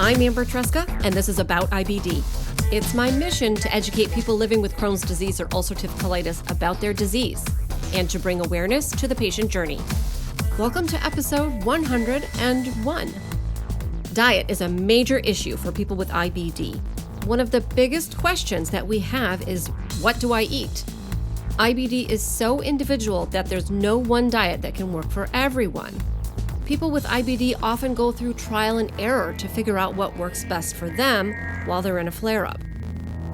I'm Amber Tresca, and this is About IBD. It's my mission to educate people living with Crohn's disease or ulcerative colitis about their disease and to bring awareness to the patient journey. Welcome to episode 101. Diet is a major issue for people with IBD. One of the biggest questions that we have is, what do I eat? IBD is so individual that there's no one diet that can work for everyone. People with IBD often go through trial and error to figure out what works best for them while they're in a flare-up.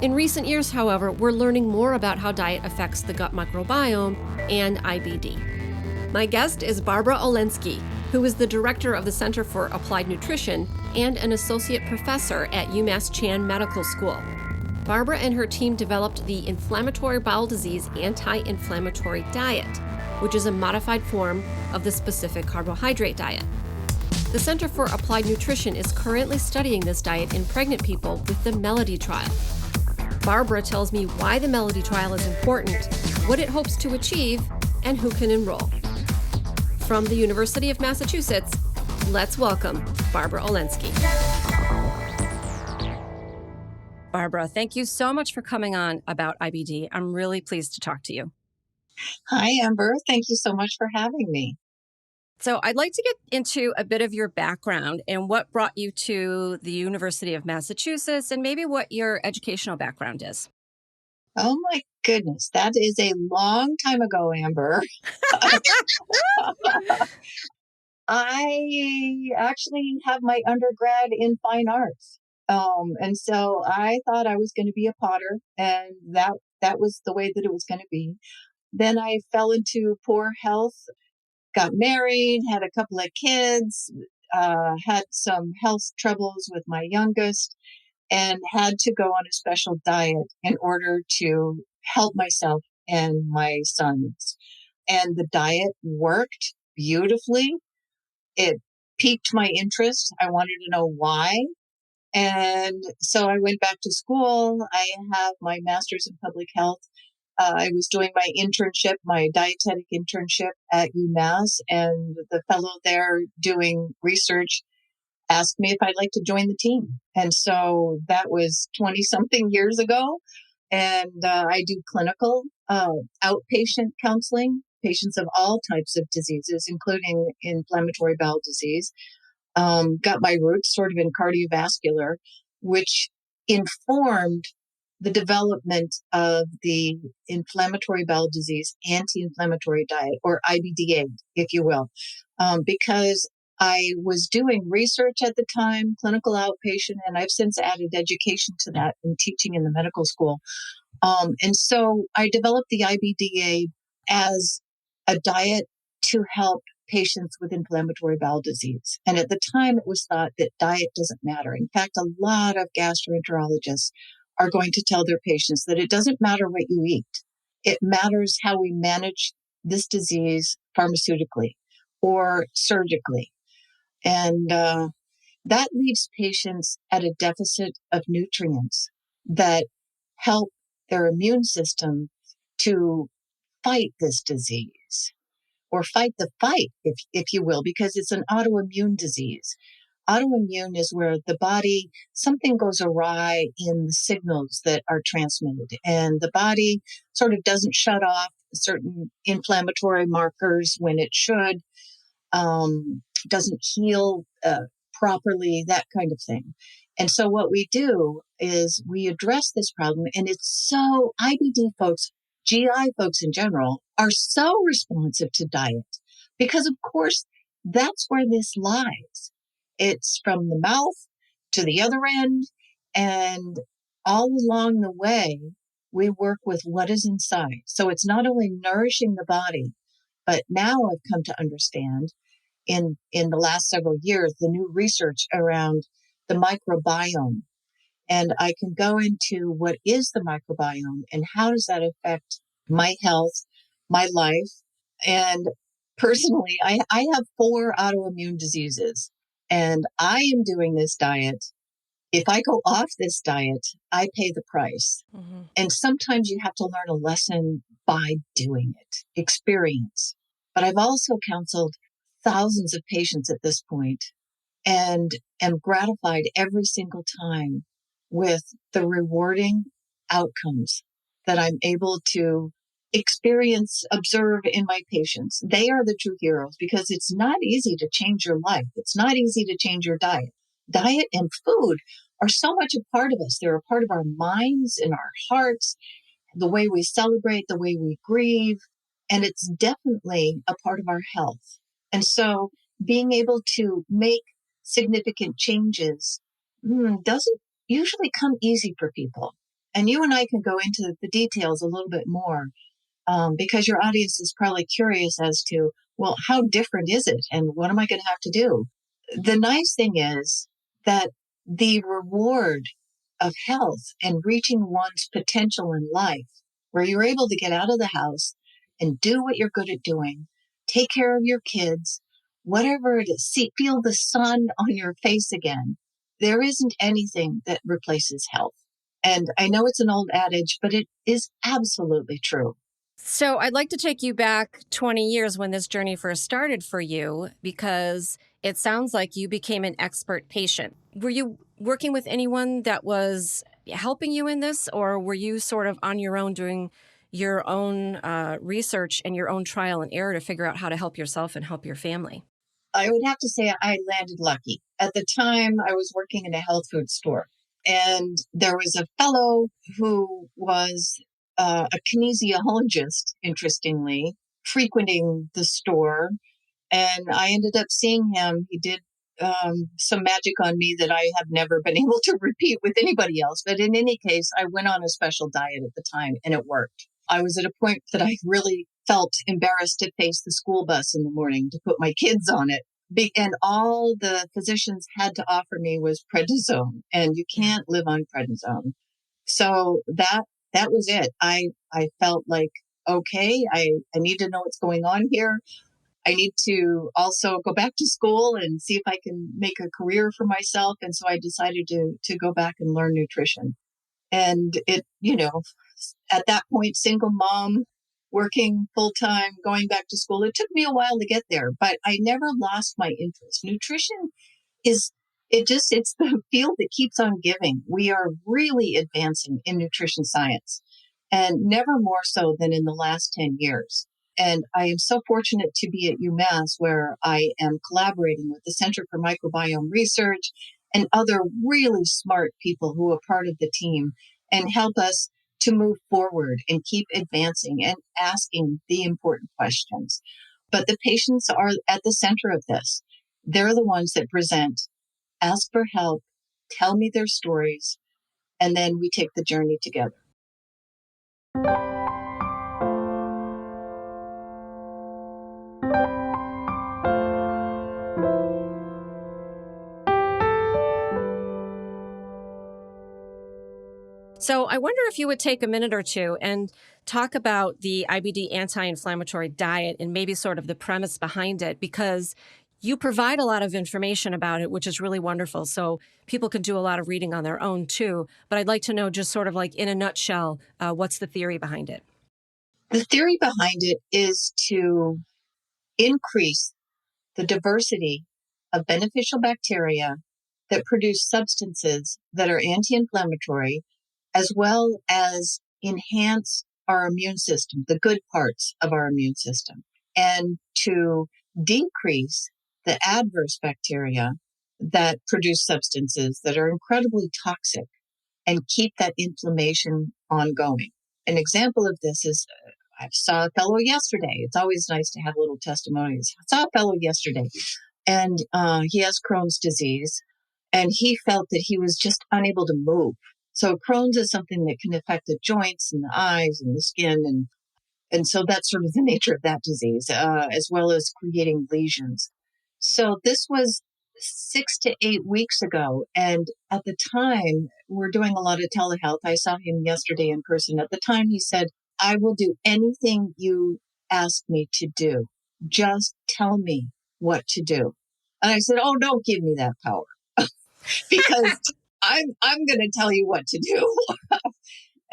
In recent years, however, we're learning more about how diet affects the gut microbiome and IBD. My guest is Barbara Olendzki, who is the director of the Center for Applied Nutrition and an associate professor at UMass Chan Medical School. Barbara and her team developed the inflammatory bowel disease anti-inflammatory diet, which is a modified form of the specific carbohydrate diet. The Center for Applied Nutrition is currently studying this diet in pregnant people with the MELODY trial. Barbara tells me why the MELODY trial is important, what it hopes to achieve, and who can enroll. From the University of Massachusetts, let's welcome Barbara Olendzki. Barbara, thank you so much for coming on About IBD. I'm really pleased to talk to you. Hi, Amber. Thank you so much for having me. So I'd like to get into a bit of your background and what brought you to the University of Massachusetts and maybe what your educational background is. Oh my goodness, that is a long time ago, Amber. I actually have my undergrad in fine arts. And so I thought I was going to be a potter, and that was the way that it was going to be. Then I fell into poor health, got married, had a couple of kids, had some health troubles with my youngest, and had to go on a special diet in order to help myself and my sons. And the diet worked beautifully. It piqued my interest. I wanted to know why. And so I went back to school. I have my master's in public health. I was doing my internship, my dietetic internship at UMass, and the fellow there doing research asked me if I'd like to join the team. And so that was 20 something years ago. And I do clinical outpatient counseling, patients of all types of diseases, including inflammatory bowel disease. Got my roots sort of in cardiovascular, which informed the development of the inflammatory bowel disease anti-inflammatory diet, or IBD-AID, if you will, because I was doing research at the time, clinical outpatient, and I've since added education to that in teaching in the medical school. And so I developed the IBD-AID as a diet to help patients with inflammatory bowel disease. And at the time, it was thought that diet doesn't matter. In fact, a lot of gastroenterologists are going to tell their patients that it doesn't matter what you eat. It matters how we manage this disease pharmaceutically or surgically. And that leaves patients at a deficit of nutrients that help their immune system to fight this disease, or fight the fight, if you will, because it's an autoimmune disease. Autoimmune is where the body, something goes awry in the signals that are transmitted, and the body sort of doesn't shut off certain inflammatory markers when it should, doesn't heal properly, that kind of thing. And so what we do is we address this problem, and it's so IBD folks, GI folks in general, are so responsive to diet because, of course, that's where this lies. It's from the mouth to the other end, and all along the way, we work with what is inside. So it's not only nourishing the body, but now I've come to understand in the last several years, the new research around the microbiome. And I can go into what is the microbiome and how does that affect my health, my life. And personally, I have 4 autoimmune diseases, and I am doing this diet. If I go off this diet, I pay the price. Mm-hmm. And sometimes you have to learn a lesson by doing it, experience. But I've also counseled thousands of patients at this point, and am gratified every single time with the rewarding outcomes that I'm able to experience, observe in my patients. They are the true heroes because it's not easy to change your life. It's not easy to change your diet. Diet and food are so much a part of us. They're a part of our minds and our hearts, the way we celebrate, the way we grieve, and it's definitely a part of our health. And so being able to make significant changes doesn't usually come easy for people. And you and I can go into the details a little bit more because your audience is probably curious as to, well, how different is it? And what am I going to have to do? The nice thing is that the reward of health and reaching one's potential in life, where you're able to get out of the house and do what you're good at doing, take care of your kids, whatever it is, feel the sun on your face again. There isn't anything that replaces health. And I know it's an old adage, but it is absolutely true. So I'd like to take you back 20 years when this journey first started for you, because it sounds like you became an expert patient. Were you working with anyone that was helping you in this, or were you sort of on your own doing your own research and your own trial and error to figure out how to help yourself and help your family? I would have to say I landed lucky. At the time, I was working in a health food store, and there was a fellow who was a kinesiologist, interestingly, frequenting the store. And I ended up seeing him. He did some magic on me that I have never been able to repeat with anybody else. But in any case, I went on a special diet at the time, and it worked. I was at a point that I really felt embarrassed to face the school bus in the morning to put my kids on it. And all the physicians had to offer me was prednisone, and you can't live on prednisone. So that was it. I felt like, okay, I need to know what's going on here. I need to also go back to school and see if I can make a career for myself. And so I decided to go back and learn nutrition. And at that point, single mom, working full time, going back to school, it took me a while to get there, but I never lost my interest. Nutrition is it's the field that keeps on giving. We are really advancing in nutrition science, and never more so than in the last 10 years. And I am so fortunate to be at UMass, where I am collaborating with the Center for Microbiome Research and other really smart people who are part of the team and help us to move forward and keep advancing and asking the important questions. But the patients are at the center of this. They're the ones that present, ask for help, tell me their stories, and then we take the journey together. So I wonder if you would take a minute or two and talk about the IBD anti-inflammatory diet and maybe sort of the premise behind it, because you provide a lot of information about it, which is really wonderful. So people can do a lot of reading on their own too. But I'd like to know, just sort of like in a nutshell, what's the theory behind it? The theory behind it is to increase the diversity of beneficial bacteria that produce substances that are anti-inflammatory, as well as enhance our immune system, the good parts of our immune system, and to decrease the adverse bacteria that produce substances that are incredibly toxic and keep that inflammation ongoing. An example of this is I saw a fellow yesterday. It's always nice to have little testimonies. I saw a fellow yesterday, and he has Crohn's disease, and he felt that he was just unable to move. So Crohn's is something that can affect the joints and the eyes and the skin, and so that's sort of the nature of that disease, as well as creating lesions. So this was 6 to 8 weeks ago, and at the time, we're doing a lot of telehealth. I saw him yesterday in person. At the time, he said, "I will do anything you ask me to do. Just tell me what to do." And I said, "Oh, don't give me that power because I'm going to tell you what to do."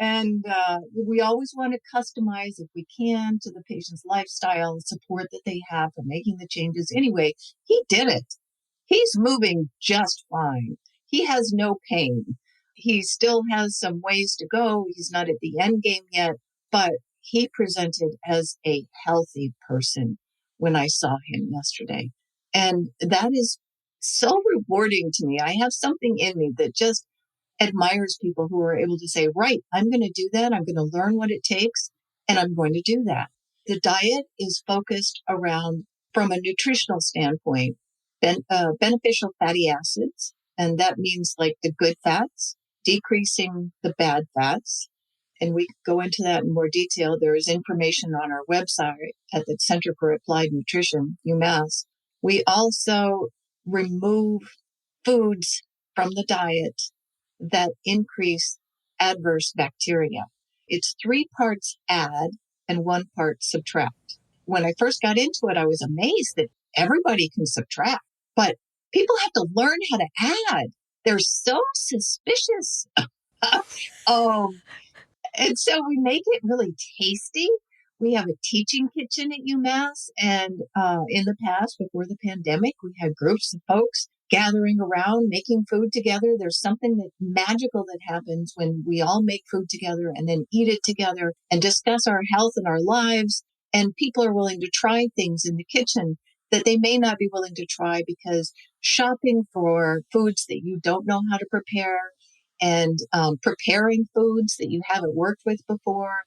And we always want to customize, if we can, to the patient's lifestyle and support that they have for making the changes. Anyway, he did it. He's moving just fine. He has no pain. He still has some ways to go. He's not at the end game yet, but he presented as a healthy person when I saw him yesterday. And that is so rewarding to me. I have something in me that just admires people who are able to say, right, I'm going to do that. I'm going to learn what it takes and I'm going to do that. The diet is focused around, from a nutritional standpoint, beneficial fatty acids. And that means like the good fats, decreasing the bad fats. And we could go into that in more detail. There is information on our website at the Center for Applied Nutrition, UMass. We also remove foods from the diet that increase adverse bacteria. It's 3 parts add and 1 part subtract. When I first got into it, I was amazed that everybody can subtract, but people have to learn how to add. They're so suspicious. um, and so we make it really tasty. We have a teaching kitchen at UMass. And in the past, before the pandemic, we had groups of folks gathering around, making food together. There's something that magical that happens when we all make food together and then eat it together and discuss our health and our lives. And people are willing to try things in the kitchen that they may not be willing to try because shopping for foods that you don't know how to prepare and preparing foods that you haven't worked with before.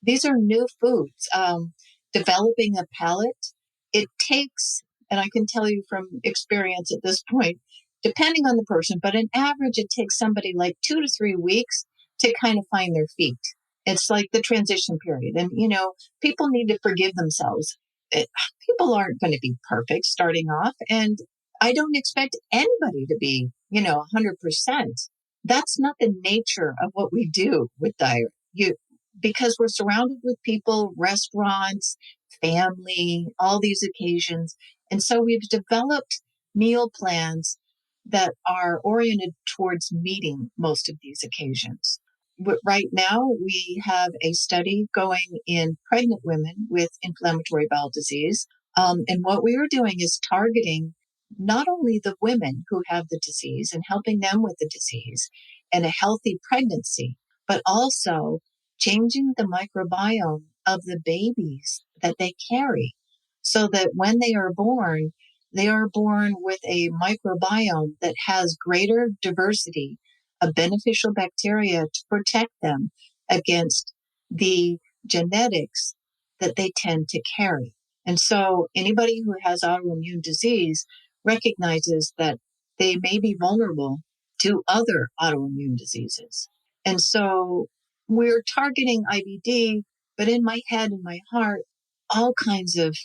These are new foods. Developing a palate, it takes, and I can tell you from experience at this point, depending on the person, but on average, it takes somebody like 2 to 3 weeks to kind of find their feet. It's like the transition period. And, people need to forgive themselves. People aren't going to be perfect starting off. And I don't expect anybody to be, 100%. That's not the nature of what we do with diet. Because we're surrounded with people, restaurants, family, all these occasions. And so we've developed meal plans that are oriented towards meeting most of these occasions. But right now, we have a study going in pregnant women with inflammatory bowel disease. And what we are doing is targeting not only the women who have the disease and helping them with the disease and a healthy pregnancy, but also changing the microbiome of the babies that they carry so that when they are born with a microbiome that has greater diversity of beneficial bacteria to protect them against the genetics that they tend to carry. And so anybody who has autoimmune disease recognizes that they may be vulnerable to other autoimmune diseases. And so we're targeting IBD, but in my head, in my heart, all kinds of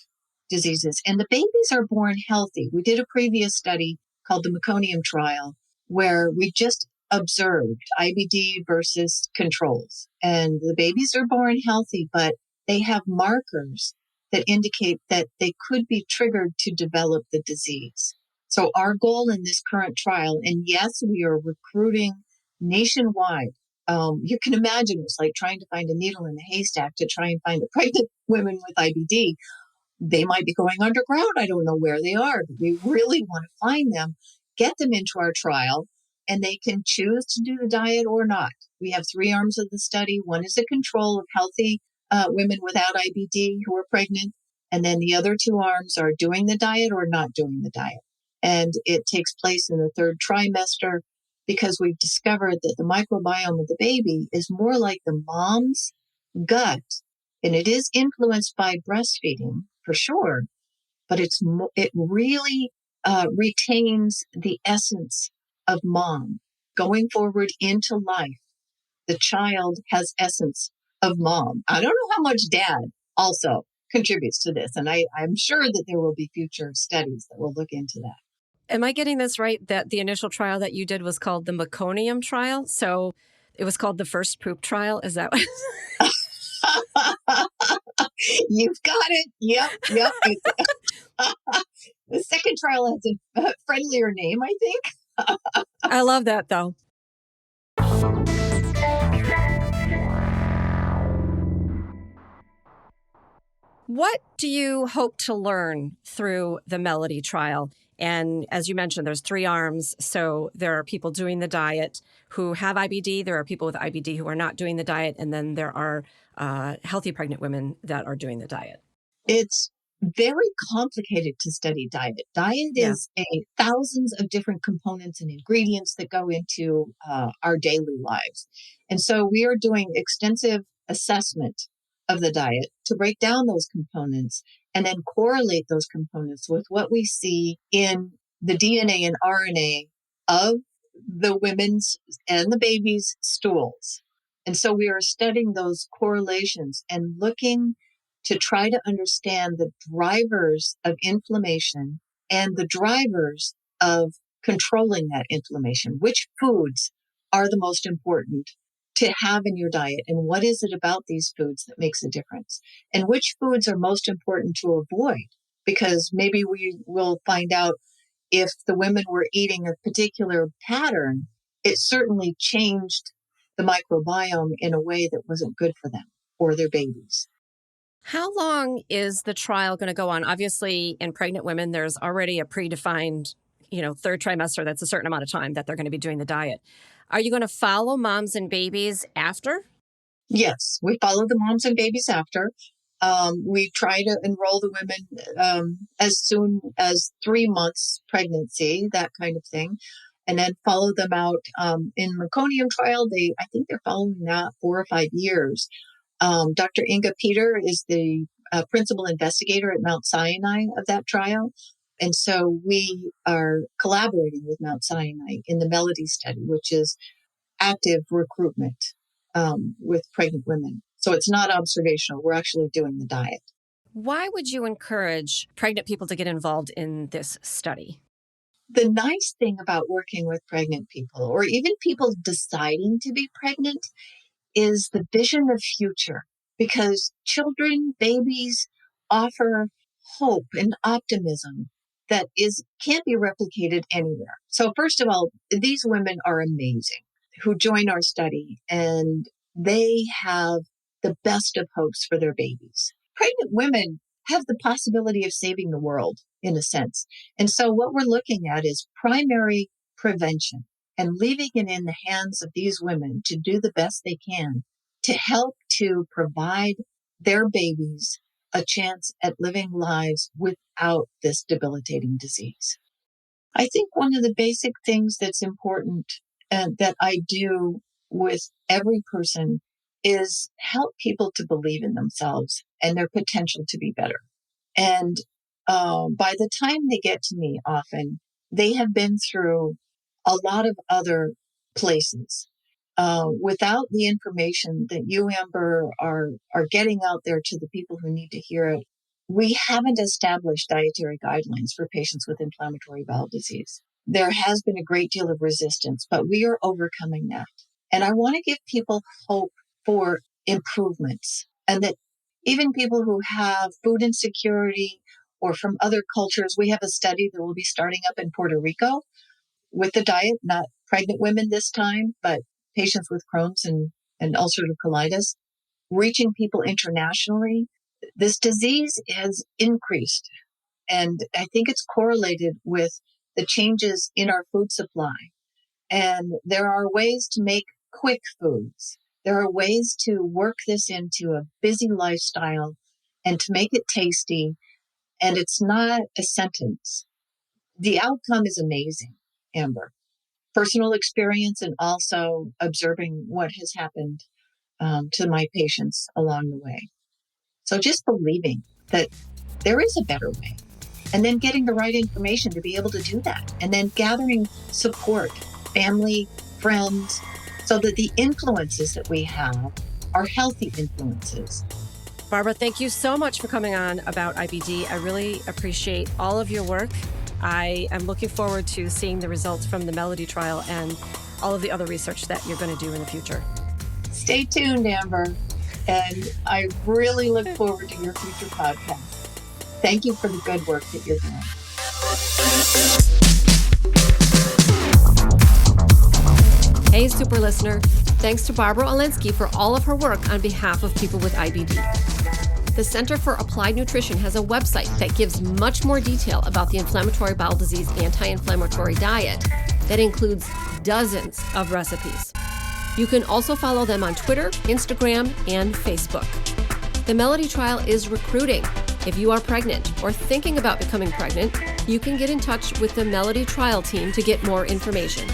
diseases. And the babies are born healthy. We did a previous study called the meconium trial, where we just observed IBD versus controls. And the babies are born healthy, but they have markers that indicate that they could be triggered to develop the disease. So our goal in this current trial, and yes, we are recruiting nationwide. You can imagine it's like trying to find a needle in a haystack to try and find a pregnant women with IBD. They might be going underground. I don't know where they are, but we really want to find them, get them into our trial, and they can choose to do the diet or not. We have 3 arms of the study. One is a control of healthy women without IBD who are pregnant. And then the other 2 arms are doing the diet or not doing the diet. And it takes place in the 3rd trimester because we've discovered that the microbiome of the baby is more like the mom's gut. And it is influenced by breastfeeding for sure, but it really retains the essence of mom. Going forward into life, the child has essence of mom. I don't know how much dad also contributes to this, and I'm sure that there will be future studies that will look into that. Am I getting this right, that the initial trial that you did was called the meconium trial? So it was called the first poop trial? Is that what? You've got it. Yep. The second trial has a friendlier name, I think. I love that, though. What do you hope to learn through the Melody trial? And as you mentioned, there's 3 arms. So there are people doing the diet who have IBD. There are people with IBD who are not doing the diet. And then there are healthy pregnant women that are doing the diet. It's very complicated to study diet. Diet Yeah. is thousands of different components and ingredients that go into our daily lives. And so we are doing extensive assessment of the diet to break down those components and then correlate those components with what we see in the DNA and RNA of the women's and the baby's stools. And so we are studying those correlations and looking to try to understand the drivers of inflammation and the drivers of controlling that inflammation. Which foods are the most important to have in your diet, and what is it about these foods that makes a difference? And which foods are most important to avoid? Because maybe we will find out if the women were eating a particular pattern, it certainly changed the microbiome in a way that wasn't good for them or their babies. How long is the trial going to go on? Obviously, in pregnant women, there's already a predefined, third trimester. That's a certain amount of time that they're going to be doing the diet. Are you going to follow moms and babies after? Yes, we follow the moms and babies after. We try to enroll the women as soon as 3 months pregnancy, that kind of thing, and then follow them out in meconium trial. I think they're following that 4 or 5 years. Dr. Inga Peter is the principal investigator at Mount Sinai of that trial. And so we are collaborating with Mount Sinai in the Melody study, which is active recruitment with pregnant women. So it's not observational. We're actually doing the diet. Why would you encourage pregnant people to get involved in this study? The nice thing about working with pregnant people, or even people deciding to be pregnant, is the vision of future, because children, babies offer hope and optimism that can't be replicated anywhere. So first of all, these women are amazing who join our study, and they have the best of hopes for their babies. Pregnant women have the possibility of saving the world in a sense. And so what we're looking at is primary prevention and leaving it in the hands of these women to do the best they can to help to provide their babies a chance at living lives without this debilitating disease. I think one of the basic things that's important that I do with every person is help people to believe in themselves and their potential to be better. And by the time they get to me, often they have been through a lot of other places. Without the information that you, Amber, are getting out there to the people who need to hear it, we haven't established dietary guidelines for patients with inflammatory bowel disease. There has been a great deal of resistance, but we are overcoming that. And I want to give people hope for improvements, and that even people who have food insecurity or from other cultures, we have a study that will be starting up in Puerto Rico with the diet, not pregnant women this time, but patients with Crohn's and ulcerative colitis, reaching people internationally. This disease has increased, and I think it's correlated with the changes in our food supply. And there are ways to make quick foods. There are ways to work this into a busy lifestyle and to make it tasty. And it's not a sentence. The outcome is amazing, Amber. Personal experience and also observing what has happened to my patients along the way. So just believing that there is a better way, and then getting the right information to be able to do that, and then gathering support, family, friends, so that the influences that we have are healthy influences. Barbara, thank you so much for coming on About IBD. I really appreciate all of your work. I am looking forward to seeing the results from the Melody trial and all of the other research that you're going to do in the future. Stay tuned, Amber, and I really look forward to your future podcast. Thank you for the good work that you're doing. Hey, super listener. Thanks to Barbara Olendzki for all of her work on behalf of people with IBD. The Center for Applied Nutrition has a website that gives much more detail about the inflammatory bowel disease anti-inflammatory diet that includes dozens of recipes. You can also follow them on Twitter, Instagram, and Facebook. The Melody Trial is recruiting. If you are pregnant or thinking about becoming pregnant, you can get in touch with the Melody Trial team to get more information.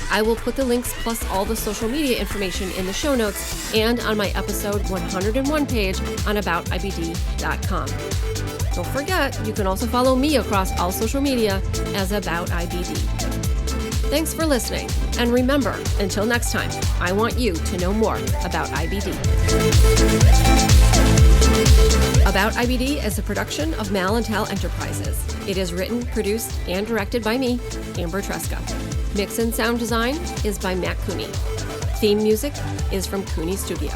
I will put the links plus all the social media information in the show notes and on my episode 101 page on aboutibd.com. Don't forget, you can also follow me across all social media as About IBD. Thanks for listening, and remember, until next time, I want you to know more about IBD. About IBD is a production of Mal and Tal Enterprises. It is written, produced, and directed by me, Amber Tresca. Mix and sound design is by Matt Cooney. Theme music is from Cooney Studio.